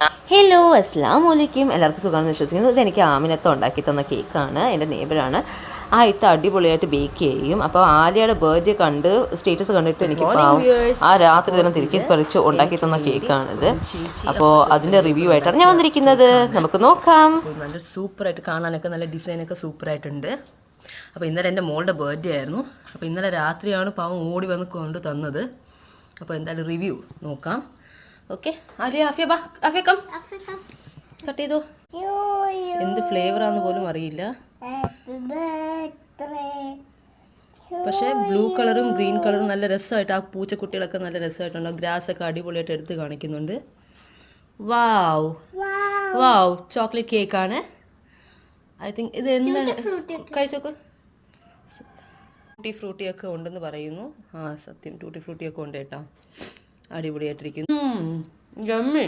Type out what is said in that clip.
Hello അസ്സലാമു അലൈക്കും. എല്ലാവർക്കും സുഖമാണെന്ന് വിശ്വസിക്കുന്നു. ഇതെനിക്ക് ആമിനത്ത ഉണ്ടാക്കി തന്ന കേക്കാണ്. എൻ്റെ നെയ്ബറാണ്. ഇത്ത അടിപൊളിയായിട്ട് ബേക്ക് ചെയ്യും. അപ്പോൾ ആലിയയുടെ ബർത്ത്ഡേ കണ്ട് സ്റ്റേറ്റസ് കണ്ടിട്ട് എനിക്ക് പാവം ആ രാത്രി തന്നെ തിരികെ പറിച്ച് ഉണ്ടാക്കി തന്ന കേക്കാണിത്. അപ്പോൾ അതിൻ്റെ റിവ്യൂ ആയിട്ടാണ് ഞാൻ വന്നിരിക്കുന്നത്. നമുക്ക് നോക്കാം. നല്ല സൂപ്പറായിട്ട് കാണാനൊക്കെ നല്ല ഡിസൈനൊക്കെ സൂപ്പറായിട്ടുണ്ട്. അപ്പോൾ ഇന്നലെ എൻ്റെ മോളുടെ ബർത്ത്ഡേ ആയിരുന്നു. അപ്പോൾ ഇന്നലെ രാത്രിയാണ് പാവം ഓടി വന്ന് കൊണ്ട് തന്നത്. അപ്പോൾ എന്തായാലും റിവ്യൂ നോക്കാം. ഓക്കെ ആലിയ, ആഫിയ ബാ, ആഫിയ കം കട്ട് ചെയ്തോ. എന്ത് ഫ്ലേവറാന്ന് പോലും അറിയില്ല. പക്ഷേ ബ്ലൂ കളറും ഗ്രീൻ കളറും നല്ല രസമായിട്ട്, ആ പൂച്ചക്കുട്ടികളൊക്കെ നല്ല രസമായിട്ടുണ്ട്. ഗ്രാസ് ഒക്കെ അടിപൊളിയായിട്ട് എടുത്ത് കാണിക്കുന്നുണ്ട്. വാവ് വാവ്, ചോക്ലേറ്റ് കേക്കാണ്. ഐ തിങ്ക് ഇത് എന്താ കഴിച്ചോക്ക്. ടൂട്ടി ഫ്രൂട്ടിയൊക്കെ ഉണ്ടെന്ന് പറയുന്നു. സത്യം ടൂട്ടി ഫ്രൂട്ടിയൊക്കെ ഉണ്ട് കേട്ടോ. അടിപൊളിയായിട്ടിരിക്കുന്നു. യമ്മി.